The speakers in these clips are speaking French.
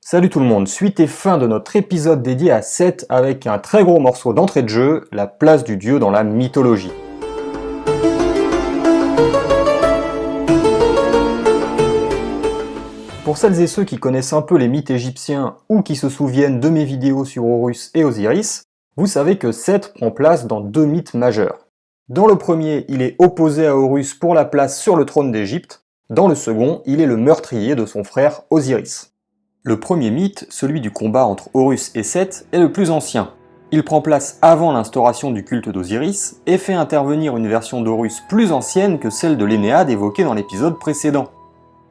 Salut tout le monde, suite et fin de notre épisode dédié à Seth avec un très gros morceau d'entrée de jeu, la place du dieu dans la mythologie. Pour celles et ceux qui connaissent un peu les mythes égyptiens ou qui se souviennent de mes vidéos sur Horus et Osiris, vous savez que Seth prend place dans deux mythes majeurs. Dans le premier, il est opposé à Horus pour la place sur le trône d'Égypte. Dans le second, il est le meurtrier de son frère Osiris. Le premier mythe, celui du combat entre Horus et Seth, est le plus ancien. Il prend place avant l'instauration du culte d'Osiris et fait intervenir une version d'Horus plus ancienne que celle de l'Énéade évoquée dans l'épisode précédent.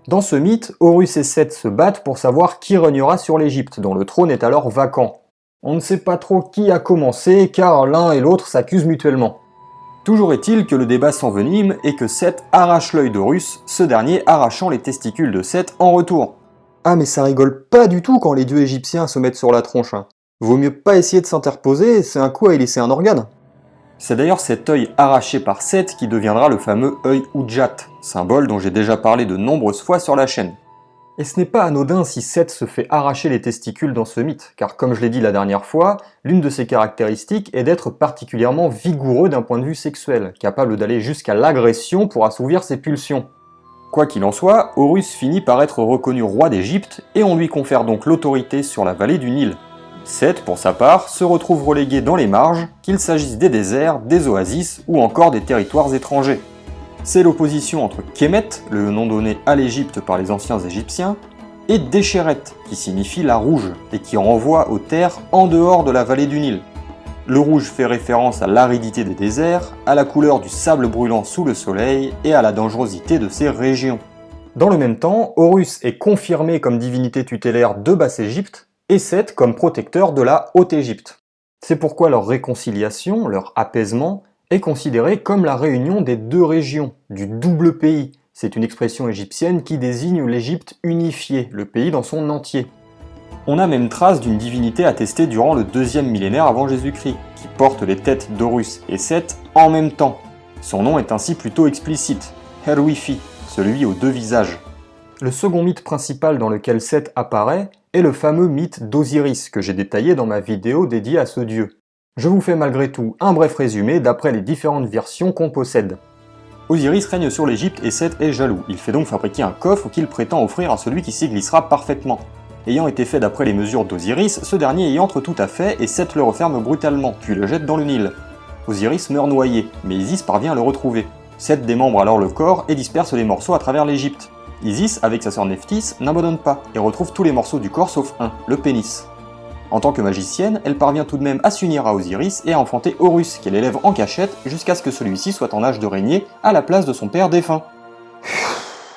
Dans ce mythe, Horus et Seth se battent pour savoir qui régnera sur l'Égypte, dont le trône est alors vacant. On ne sait pas trop qui a commencé car l'un et l'autre s'accusent mutuellement. Toujours est-il que le débat s'envenime et que Seth arrache l'œil d'Horus, ce dernier arrachant les testicules de Seth en retour. Ah mais ça rigole pas du tout quand les dieux égyptiens se mettent sur la tronche. Vaut mieux pas essayer de s'interposer, c'est un coup à y laisser un organe. C'est d'ailleurs cet œil arraché par Seth qui deviendra le fameux œil Udjat, symbole dont j'ai déjà parlé de nombreuses fois sur la chaîne. Et ce n'est pas anodin si Seth se fait arracher les testicules dans ce mythe, car comme je l'ai dit la dernière fois, l'une de ses caractéristiques est d'être particulièrement vigoureux d'un point de vue sexuel, capable d'aller jusqu'à l'agression pour assouvir ses pulsions. Quoi qu'il en soit, Horus finit par être reconnu roi d'Égypte et on lui confère donc l'autorité sur la vallée du Nil. Seth, pour sa part, se retrouve relégué dans les marges, qu'il s'agisse des déserts, des oasis ou encore des territoires étrangers. C'est l'opposition entre Kemet, le nom donné à l'Égypte par les anciens Égyptiens, et Décheret, qui signifie la rouge, et qui renvoie aux terres en dehors de la vallée du Nil. Le rouge fait référence à l'aridité des déserts, à la couleur du sable brûlant sous le soleil et à la dangerosité de ces régions. Dans le même temps, Horus est confirmé comme divinité tutélaire de Basse-Égypte et Seth comme protecteur de la Haute-Égypte. C'est pourquoi leur réconciliation, leur apaisement, est considéré comme la réunion des deux régions, du double pays. C'est une expression égyptienne qui désigne l'Égypte unifiée, le pays dans son entier. On a même trace d'une divinité attestée durant le 2e millénaire avant Jésus-Christ, qui porte les têtes d'Horus et Seth en même temps. Son nom est ainsi plutôt explicite, Her-Wifi, celui aux deux visages. Le second mythe principal dans lequel Seth apparaît est le fameux mythe d'Osiris que j'ai détaillé dans ma vidéo dédiée à ce dieu. Je vous fais malgré tout un bref résumé d'après les différentes versions qu'on possède. Osiris règne sur l'Égypte et Seth est jaloux, il fait donc fabriquer un coffre qu'il prétend offrir à celui qui s'y glissera parfaitement. Ayant été fait d'après les mesures d'Osiris, ce dernier y entre tout à fait et Seth le referme brutalement, puis le jette dans le Nil. Osiris meurt noyé, mais Isis parvient à le retrouver. Seth démembre alors le corps et disperse les morceaux à travers l'Égypte. Isis, avec sa sœur Nephthys, n'abandonne pas et retrouve tous les morceaux du corps sauf un, le pénis. En tant que magicienne, elle parvient tout de même à s'unir à Osiris et à enfanter Horus, qu'elle élève en cachette jusqu'à ce que celui-ci soit en âge de régner à la place de son père défunt.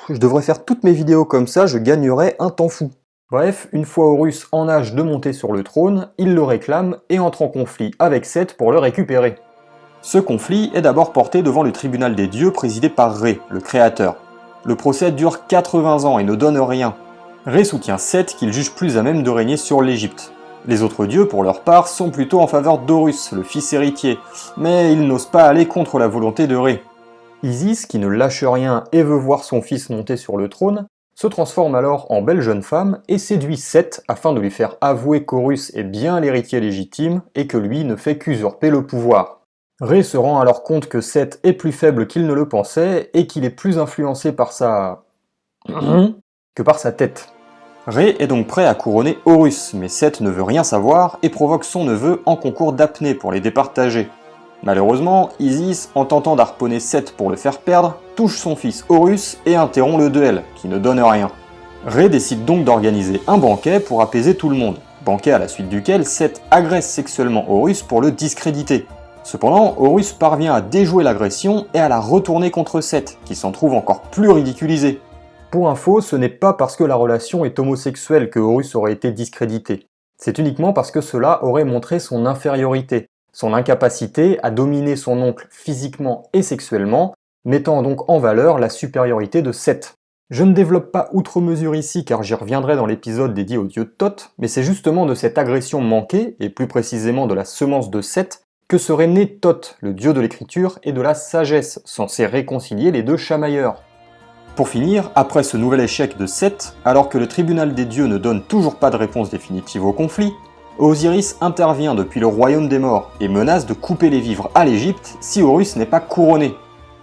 Je devrais faire toutes mes vidéos comme ça, je gagnerais un temps fou. Bref, une fois Horus en âge de monter sur le trône, il le réclame et entre en conflit avec Seth pour le récupérer. Ce conflit est d'abord porté devant le tribunal des dieux présidé par Ré, le créateur. Le procès dure 80 ans et ne donne rien. Ré soutient Seth qu'il juge plus à même de régner sur l'Égypte. Les autres dieux, pour leur part, sont plutôt en faveur d'Horus, le fils héritier, mais ils n'osent pas aller contre la volonté de Ré. Isis, qui ne lâche rien et veut voir son fils monter sur le trône, se transforme alors en belle jeune femme et séduit Seth afin de lui faire avouer qu'Horus est bien l'héritier légitime et que lui ne fait qu'usurper le pouvoir. Ré se rend alors compte que Seth est plus faible qu'il ne le pensait et qu'il est plus influencé par que par sa tête. Ré est donc prêt à couronner Horus, mais Seth ne veut rien savoir et provoque son neveu en concours d'apnée pour les départager. Malheureusement, Isis, en tentant d'harponner Seth pour le faire perdre, touche son fils Horus et interrompt le duel, qui ne donne rien. Ré décide donc d'organiser un banquet pour apaiser tout le monde, banquet à la suite duquel Seth agresse sexuellement Horus pour le discréditer. Cependant, Horus parvient à déjouer l'agression et à la retourner contre Seth, qui s'en trouve encore plus ridiculisé. Pour info, ce n'est pas parce que la relation est homosexuelle que Horus aurait été discrédité. C'est uniquement parce que cela aurait montré son infériorité, son incapacité à dominer son oncle physiquement et sexuellement, mettant donc en valeur la supériorité de Seth. Je ne développe pas outre mesure ici car j'y reviendrai dans l'épisode dédié au dieu Thoth, mais c'est justement de cette agression manquée, et plus précisément de la semence de Seth, que serait né Thoth, le dieu de l'écriture et de la sagesse, censé réconcilier les deux chamailleurs. Pour finir, après ce nouvel échec de Seth, alors que le tribunal des dieux ne donne toujours pas de réponse définitive au conflit, Osiris intervient depuis le royaume des morts et menace de couper les vivres à l'Égypte si Horus n'est pas couronné.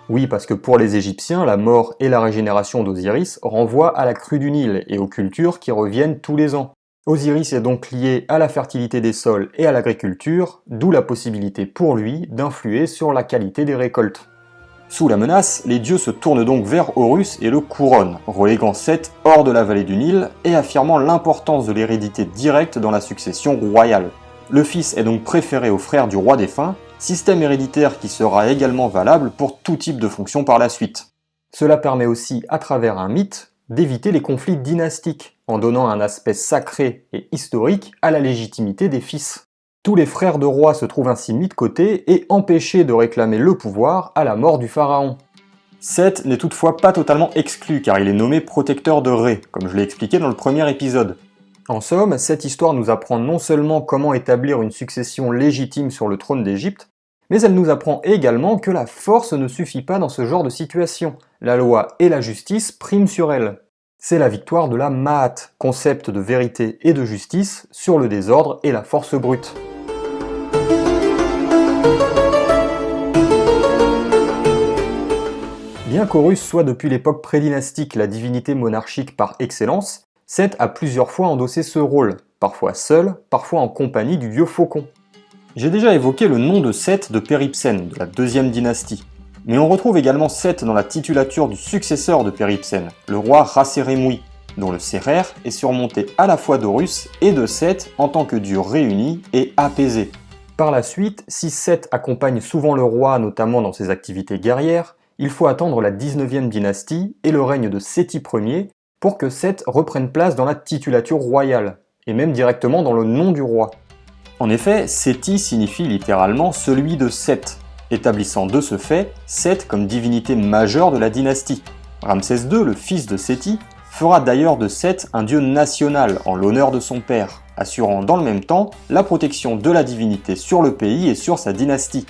Oui, parce que pour les Égyptiens, la mort et la régénération d'Osiris renvoient à la crue du Nil et aux cultures qui reviennent tous les ans. Osiris est donc lié à la fertilité des sols et à l'agriculture, d'où la possibilité pour lui d'influer sur la qualité des récoltes. Sous la menace, les dieux se tournent donc vers Horus et le couronnent, reléguant Seth hors de la vallée du Nil et affirmant l'importance de l'hérédité directe dans la succession royale. Le fils est donc préféré au frère du roi défunt, système héréditaire qui sera également valable pour tout type de fonction par la suite. Cela permet aussi, à travers un mythe, d'éviter les conflits dynastiques, en donnant un aspect sacré et historique à la légitimité des fils. Tous les frères de rois se trouvent ainsi mis de côté et empêchés de réclamer le pouvoir à la mort du pharaon. Seth n'est toutefois pas totalement exclu car il est nommé protecteur de Ré, comme je l'ai expliqué dans le premier épisode. En somme, cette histoire nous apprend non seulement comment établir une succession légitime sur le trône d'Égypte, mais elle nous apprend également que la force ne suffit pas dans ce genre de situation. La loi et la justice priment sur elle. C'est la victoire de la Ma'at, concept de vérité et de justice, sur le désordre et la force brute. Bien qu'Horus soit depuis l'époque prédynastique la divinité monarchique par excellence, Seth a plusieurs fois endossé ce rôle, parfois seul, parfois en compagnie du dieu faucon. J'ai déjà évoqué le nom de Seth de Péripsène, de la deuxième dynastie, mais on retrouve également Seth dans la titulature du successeur de Péripsène, le roi Rasserémoui, dont le Sérère est surmonté à la fois d'Horus et de Seth en tant que dieu réuni et apaisé. Par la suite, si Seth accompagne souvent le roi, notamment dans ses activités guerrières, il faut attendre la 19e dynastie et le règne de Séti Ier pour que Seth reprenne place dans la titulature royale, et même directement dans le nom du roi. En effet, Séti signifie littéralement celui de Seth, établissant de ce fait Seth comme divinité majeure de la dynastie. Ramsès II, le fils de Séti, fera d'ailleurs de Seth un dieu national en l'honneur de son père, assurant dans le même temps la protection de la divinité sur le pays et sur sa dynastie.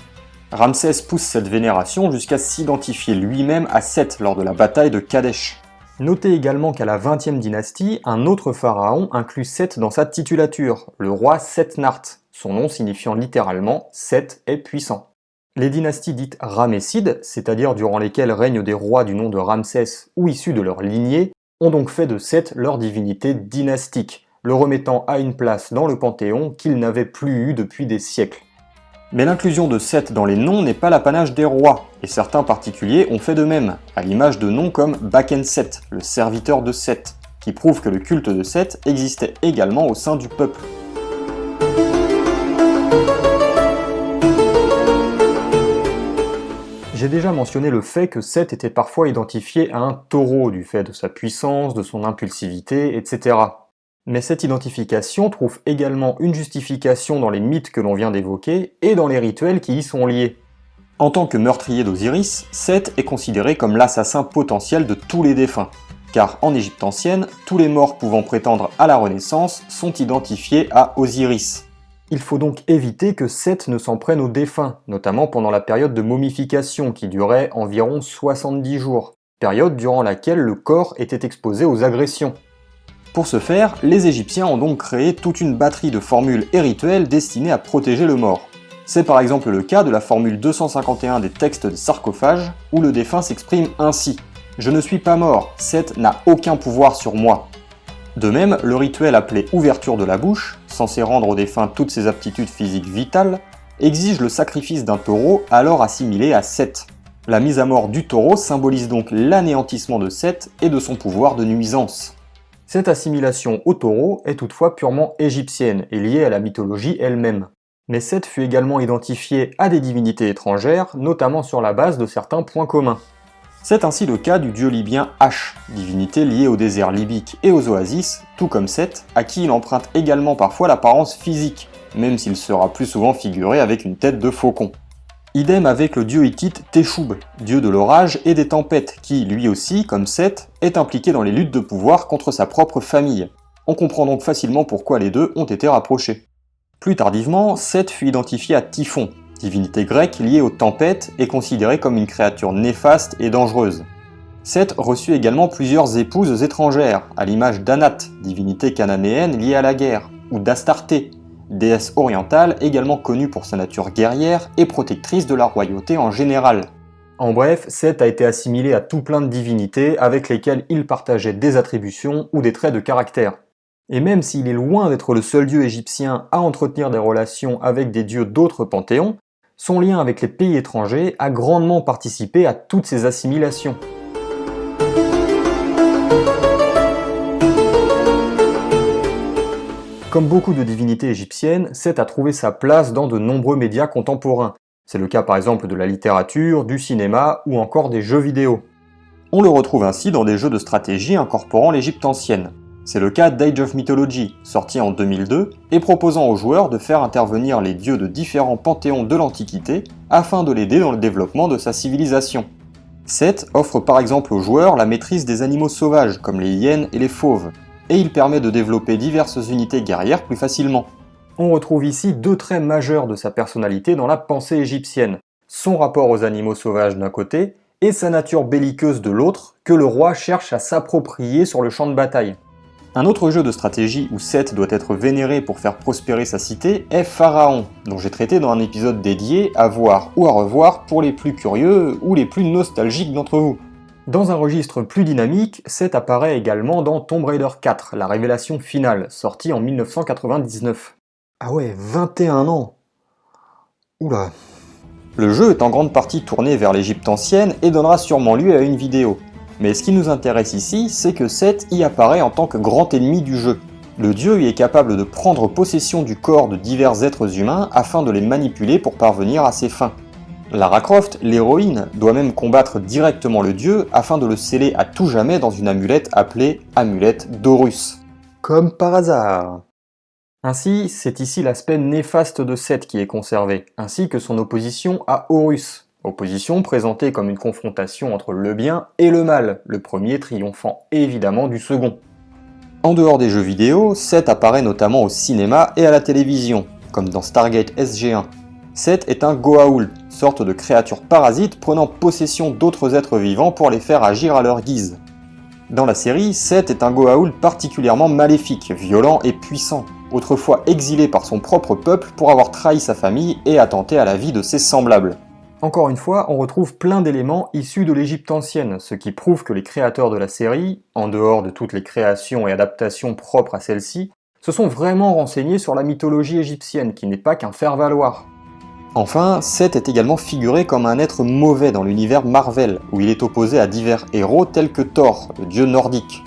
Ramsès pousse cette vénération jusqu'à s'identifier lui-même à Seth lors de la bataille de Kadesh. Notez également qu'à la 20e dynastie, un autre pharaon inclut Seth dans sa titulature, le roi Setnart, son nom signifiant littéralement « Seth est puissant ». Les dynasties dites ramessides, c'est-à-dire durant lesquelles règnent des rois du nom de Ramsès ou issus de leur lignée, ont donc fait de Seth leur divinité dynastique, le remettant à une place dans le panthéon qu'il n'avait plus eu depuis des siècles. Mais l'inclusion de Seth dans les noms n'est pas l'apanage des rois, et certains particuliers ont fait de même, à l'image de noms comme Bakenset, le serviteur de Seth, qui prouve que le culte de Seth existait également au sein du peuple. J'ai déjà mentionné le fait que Seth était parfois identifié à un taureau du fait de sa puissance, de son impulsivité, etc. Mais cette identification trouve également une justification dans les mythes que l'on vient d'évoquer et dans les rituels qui y sont liés. En tant que meurtrier d'Osiris, Seth est considéré comme l'assassin potentiel de tous les défunts, car en Égypte ancienne, tous les morts pouvant prétendre à la Renaissance sont identifiés à Osiris. Il faut donc éviter que Seth ne s'en prenne aux défunts, notamment pendant la période de momification qui durait environ 70 jours, période durant laquelle le corps était exposé aux agressions. Pour ce faire, les Égyptiens ont donc créé toute une batterie de formules et rituels destinés à protéger le mort. C'est par exemple le cas de la formule 251 des textes des sarcophages, où le défunt s'exprime ainsi « Je ne suis pas mort, Seth n'a aucun pouvoir sur moi ». De même, le rituel appelé ouverture de la bouche, censé rendre au défunt toutes ses aptitudes physiques vitales, exige le sacrifice d'un taureau alors assimilé à Seth. La mise à mort du taureau symbolise donc l'anéantissement de Seth et de son pouvoir de nuisance. Cette assimilation au taureau est toutefois purement égyptienne et liée à la mythologie elle-même. Mais Seth fut également identifié à des divinités étrangères, notamment sur la base de certains points communs. C'est ainsi le cas du dieu libyen H, divinité liée au désert libyque et aux oasis, tout comme Seth, à qui il emprunte également parfois l'apparence physique, même s'il sera plus souvent figuré avec une tête de faucon. Idem avec le dieu hittite Teshoub, dieu de l'orage et des tempêtes, qui, lui aussi, comme Seth, est impliqué dans les luttes de pouvoir contre sa propre famille. On comprend donc facilement pourquoi les deux ont été rapprochés. Plus tardivement, Seth fut identifié à Typhon, divinité grecque liée aux tempêtes et considérée comme une créature néfaste et dangereuse. Seth reçut également plusieurs épouses étrangères, à l'image d'Anat, divinité cananéenne liée à la guerre, ou d'Astarté, déesse orientale également connue pour sa nature guerrière et protectrice de la royauté en général. En bref, Seth a été assimilé à tout plein de divinités avec lesquelles il partageait des attributions ou des traits de caractère. Et même s'il est loin d'être le seul dieu égyptien à entretenir des relations avec des dieux d'autres panthéons, son lien avec les pays étrangers a grandement participé à toutes ces assimilations. Comme beaucoup de divinités égyptiennes, Seth a trouvé sa place dans de nombreux médias contemporains. C'est le cas par exemple de la littérature, du cinéma ou encore des jeux vidéo. On le retrouve ainsi dans des jeux de stratégie incorporant l'Égypte ancienne. C'est le cas d'Age of Mythology, sorti en 2002, et proposant aux joueurs de faire intervenir les dieux de différents panthéons de l'Antiquité afin de l'aider dans le développement de sa civilisation. Seth offre par exemple aux joueurs la maîtrise des animaux sauvages comme les hyènes et les fauves, et il permet de développer diverses unités guerrières plus facilement. On retrouve ici deux traits majeurs de sa personnalité dans la pensée égyptienne, son rapport aux animaux sauvages d'un côté, et sa nature belliqueuse de l'autre, que le roi cherche à s'approprier sur le champ de bataille. Un autre jeu de stratégie où Seth doit être vénéré pour faire prospérer sa cité est Pharaon, dont j'ai traité dans un épisode dédié à voir ou à revoir pour les plus curieux ou les plus nostalgiques d'entre vous. Dans un registre plus dynamique, Seth apparaît également dans Tomb Raider 4, la révélation finale, sortie en 1999. Ah ouais, 21 ans. Oula. Le jeu est en grande partie tourné vers l'Égypte ancienne et donnera sûrement lieu à une vidéo. Mais ce qui nous intéresse ici, c'est que Seth y apparaît en tant que grand ennemi du jeu. Le dieu y est capable de prendre possession du corps de divers êtres humains afin de les manipuler pour parvenir à ses fins. Lara Croft, l'héroïne, doit même combattre directement le dieu afin de le sceller à tout jamais dans une amulette appelée amulette d'Horus. Comme par hasard. Ainsi, c'est ici l'aspect néfaste de Seth qui est conservé, ainsi que son opposition à Horus. Opposition présentée comme une confrontation entre le bien et le mal, le premier triomphant évidemment du second. En dehors des jeux vidéo, Seth apparaît notamment au cinéma et à la télévision, comme dans Stargate SG-1. Seth est un Goa'uld, sorte de créature parasite prenant possession d'autres êtres vivants pour les faire agir à leur guise. Dans la série, Seth est un Goa'uld particulièrement maléfique, violent et puissant, autrefois exilé par son propre peuple pour avoir trahi sa famille et attenté à la vie de ses semblables. Encore une fois, on retrouve plein d'éléments issus de l'Égypte ancienne, ce qui prouve que les créateurs de la série, en dehors de toutes les créations et adaptations propres à celle-ci, se sont vraiment renseignés sur la mythologie égyptienne, qui n'est pas qu'un faire-valoir. Enfin, Seth est également figuré comme un être mauvais dans l'univers Marvel, où il est opposé à divers héros tels que Thor, le dieu nordique.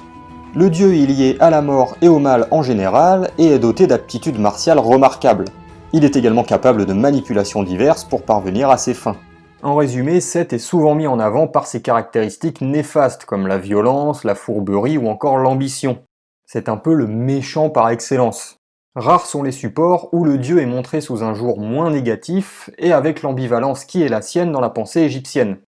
Le dieu est lié à la mort et au mal en général, et est doté d'aptitudes martiales remarquables. Il est également capable de manipulations diverses pour parvenir à ses fins. En résumé, Seth est souvent mis en avant par ses caractéristiques néfastes, comme la violence, la fourberie ou encore l'ambition. C'est un peu le méchant par excellence. Rares sont les supports où le dieu est montré sous un jour moins négatif et avec l'ambivalence qui est la sienne dans la pensée égyptienne.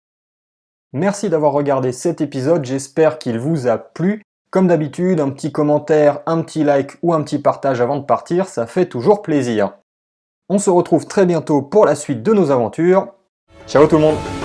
Merci d'avoir regardé cet épisode, j'espère qu'il vous a plu. Comme d'habitude, un petit commentaire, un petit like ou un petit partage avant de partir, ça fait toujours plaisir. On se retrouve très bientôt pour la suite de nos aventures. Ciao tout le monde!